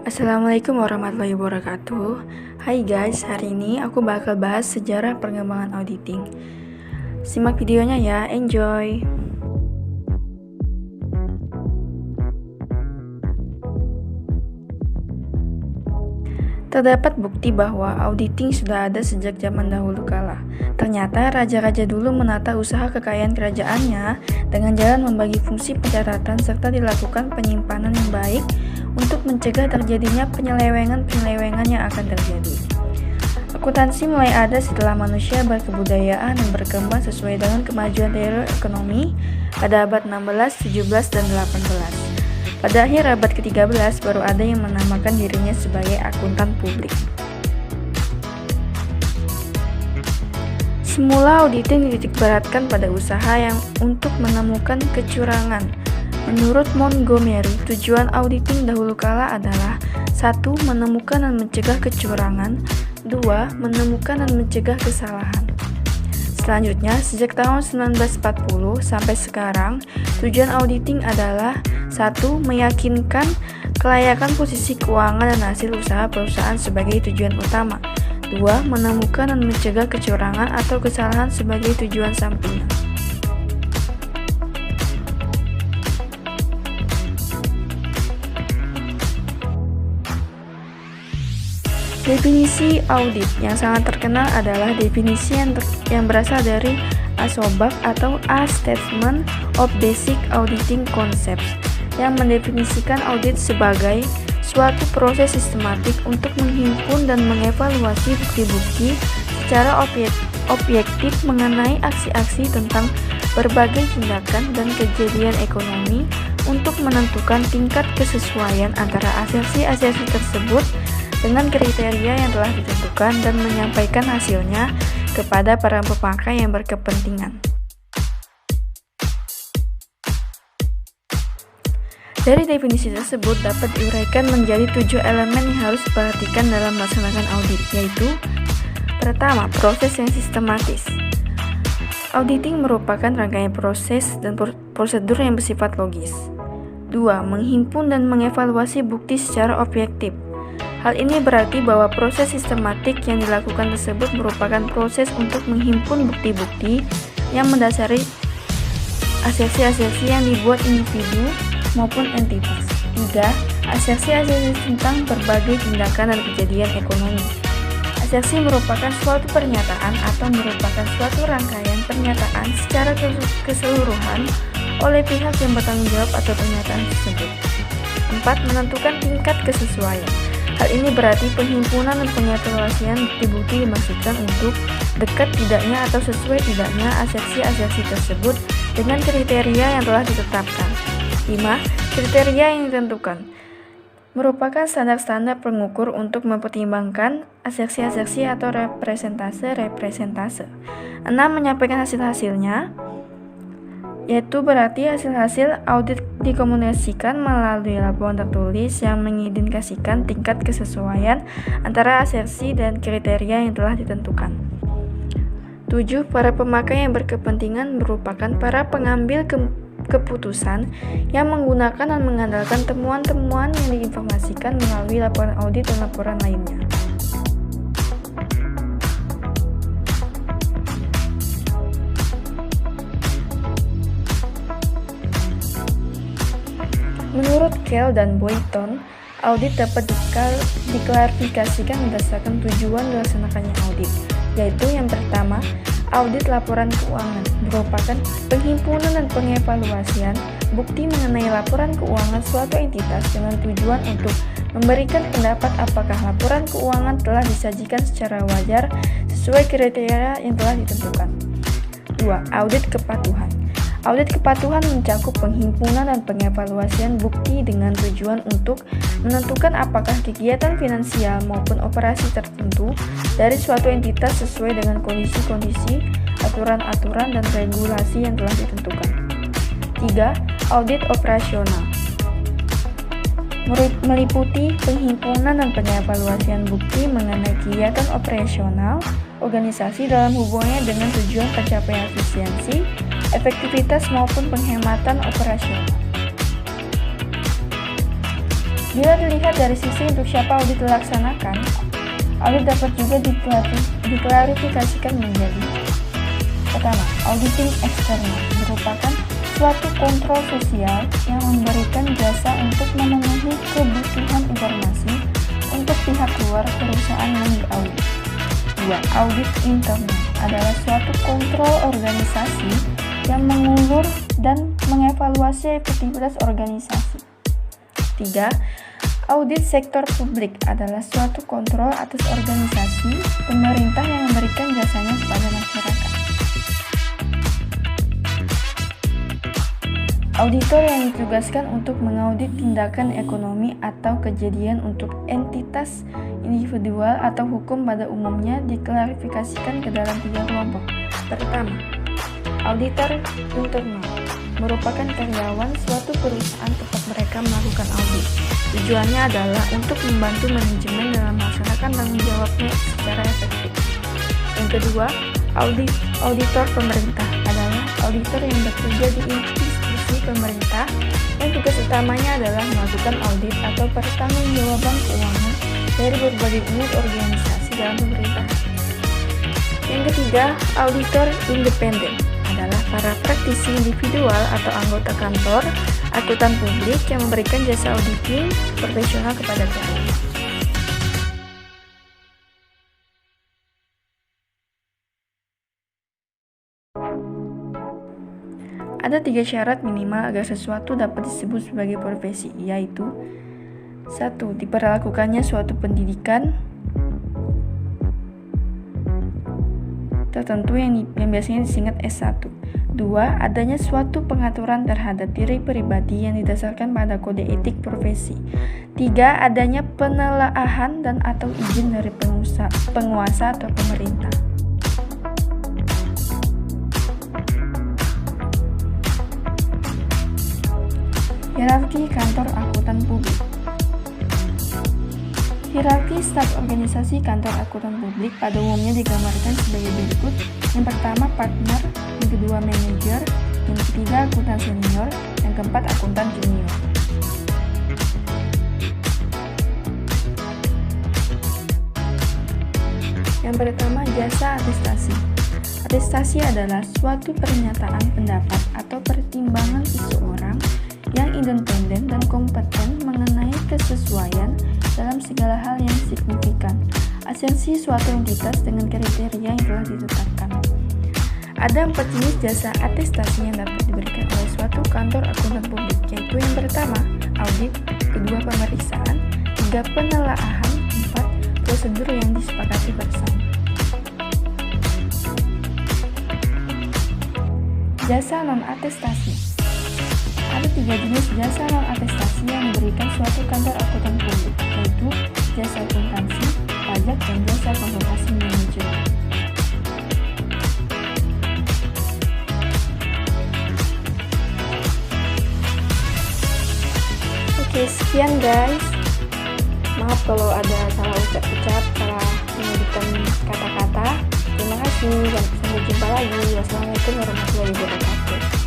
Assalamualaikum warahmatullahi wabarakatuh. Hai guys, hari ini aku bakal bahas sejarah pengembangan auditing. Simak videonya ya, enjoy. Terdapat bukti bahwa auditing sudah ada sejak zaman dahulu kala. Ternyata raja-raja dulu menata usaha kekayaan kerajaannya dengan jalan membagi fungsi pencatatan serta dilakukan penyimpanan yang baik untuk mencegah terjadinya penyelewengan-penyelewengan yang akan terjadi. Akuntansi mulai ada setelah manusia berkebudayaan dan berkembang sesuai dengan kemajuan teori ekonomi pada abad 16, 17, dan 18. Pada akhir abad ke-13 baru ada yang menamakan dirinya sebagai akuntan publik. Semula auditing dititikberatkan pada usaha yang untuk menemukan kecurangan. Menurut Montgomery, tujuan auditing dahulu kala adalah 1. Menemukan dan mencegah kecurangan, 2. Menemukan dan mencegah kesalahan. Selanjutnya, sejak tahun 1940 sampai sekarang, tujuan auditing adalah 1. Meyakinkan kelayakan posisi keuangan dan hasil usaha perusahaan sebagai tujuan utama, 2. Menemukan dan mencegah kecurangan atau kesalahan sebagai tujuan sampingan. Definisi audit yang sangat terkenal adalah definisi yang berasal dari ASOBAC atau A Statement of Basic Auditing Concepts yang mendefinisikan audit sebagai suatu proses sistematik untuk menghimpun dan mengevaluasi bukti-bukti secara objektif mengenai aksi-aksi tentang berbagai tindakan dan kejadian ekonomi untuk menentukan tingkat kesesuaian antara asersi-asersi tersebut dengan kriteria yang telah ditentukan dan menyampaikan hasilnya kepada para pemakai yang berkepentingan. Dari definisi tersebut dapat diuraikan menjadi 7 elemen yang harus diperhatikan dalam melaksanakan audit, yaitu: pertama, proses yang sistematis. Auditing merupakan rangkaian proses dan prosedur yang bersifat logis. 2. Menghimpun dan mengevaluasi bukti secara objektif. Hal ini berarti bahwa proses sistematik yang dilakukan tersebut merupakan proses untuk menghimpun bukti-bukti yang mendasari asersi-asersi yang dibuat individu maupun entitas. 3. Asersi-asersi tentang berbagai tindakan dan kejadian ekonomi. Asersi merupakan suatu pernyataan atau merupakan suatu rangkaian pernyataan secara keseluruhan oleh pihak yang bertanggung jawab atas pernyataan tersebut. 4. Menentukan tingkat kesesuaian. Hal ini berarti penghimpunan dan pengevaluasian bukti-bukti dimaksudkan untuk dekat tidaknya atau sesuai tidaknya asersi-asersi tersebut dengan kriteria yang telah ditetapkan. 5. Kriteria yang ditentukan merupakan standar-standar pengukur untuk mempertimbangkan asersi-asersi atau representase. 6. Menyampaikan hasil-hasilnya, yaitu berarti hasil-hasil audit dikomunikasikan melalui laporan tertulis yang mengindikasikan tingkat kesesuaian antara asersi dan kriteria yang telah ditentukan. 7. Para pemakai yang berkepentingan merupakan para pengambil keputusan yang menggunakan dan mengandalkan temuan-temuan yang diinformasikan melalui laporan audit dan laporan lainnya. Menurut Kell dan Boyton, audit dapat diklarifikasikan berdasarkan tujuan dilaksanakannya audit, yaitu yang pertama, audit laporan keuangan merupakan penghimpunan dan pengevaluasian bukti mengenai laporan keuangan suatu entitas dengan tujuan untuk memberikan pendapat apakah laporan keuangan telah disajikan secara wajar sesuai kriteria yang telah ditentukan. 2. Audit kepatuhan. Audit kepatuhan mencakup penghimpunan dan pengevaluasian bukti dengan tujuan untuk menentukan apakah kegiatan finansial maupun operasi tertentu dari suatu entitas sesuai dengan kondisi-kondisi, aturan-aturan, dan regulasi yang telah ditentukan. 3. Audit operasional meliputi penghimpunan dan pengevaluasian bukti mengenai kegiatan operasional organisasi dalam hubungannya dengan tujuan pencapaian efisiensi, efektivitas maupun penghematan operasional. Bila dilihat dari sisi untuk siapa audit dilaksanakan, audit dapat juga diklarifikasikan menjadi: pertama, auditing eksternal merupakan suatu kontrol sosial yang memberikan jasa untuk memenuhi kebutuhan informasi untuk pihak luar perusahaan yang diaudit. 2. Audit internal adalah suatu kontrol organisasi yang mengulur dan mengevaluasi efektivitas organisasi. 3. Audit sektor publik adalah suatu kontrol atas organisasi pemerintah yang memberikan jasanya kepada masyarakat. Auditor yang ditugaskan untuk mengaudit tindakan ekonomi atau kejadian untuk entitas individual atau hukum pada umumnya diklarifikasikan ke dalam 3 kelompok. Pertama, auditor internal merupakan karyawan suatu perusahaan tempat mereka melakukan audit. Tujuannya adalah untuk membantu manajemen dalam melaksanakan tanggung jawabnya secara efektif. Yang kedua, auditor pemerintah adalah auditor yang bekerja di institusi pemerintah yang tugas utamanya adalah melakukan audit atau pertanggungjawaban keuangan dari berbagai unit organisasi dalam pemerintahan. Yang ketiga, auditor independen adalah para praktisi individual atau anggota kantor akuntan publik yang memberikan jasa auditing profesional kepada klien. Ada 3 syarat minimal agar sesuatu dapat disebut sebagai profesi, yaitu: 1. Diperlakukannya suatu pendidikan tertentu yang biasanya disingkat S1. 2. Adanya suatu pengaturan terhadap diri pribadi yang didasarkan pada kode etik profesi. 3. Adanya penelaahan dan atau izin dari penguasa atau pemerintah. Hierarki kantor akuntan publik. Hierarki staf organisasi kantor akuntan publik pada umumnya digambarkan sebagai berikut. Yang pertama, partner. Yang kedua, manajer. Yang ketiga, akuntan senior. Yang keempat, akuntan junior. Yang pertama, jasa atestasi. Atestasi adalah suatu pernyataan pendapat atau pertimbangan seseorang yang independen dan kompeten mengenai kesesuaian dalam segala hal yang signifikan asensi suatu entitas dengan kriteria yang telah ditetapkan. Ada 4 jenis jasa atestasi yang dapat diberikan oleh suatu kantor akuntan publik, yaitu yang pertama, audit, kedua, pemeriksaan, 3, penelaahan, 4, prosedur yang disepakati bersama. Jasa non-atestasi. Ada 3 jenis jasa non-atestasi yang diberikan suatu kantor akuntan publik, yaitu jasa akuntansi, pajak, dan jasa konsultasi manajemen. Oke, sekian guys. Maaf kalau ada salah ucap-ucap, salah menyebutkan kata-kata. Terima kasih dan sampai jumpa lagi. Wassalamualaikum warahmatullahi wabarakatuh.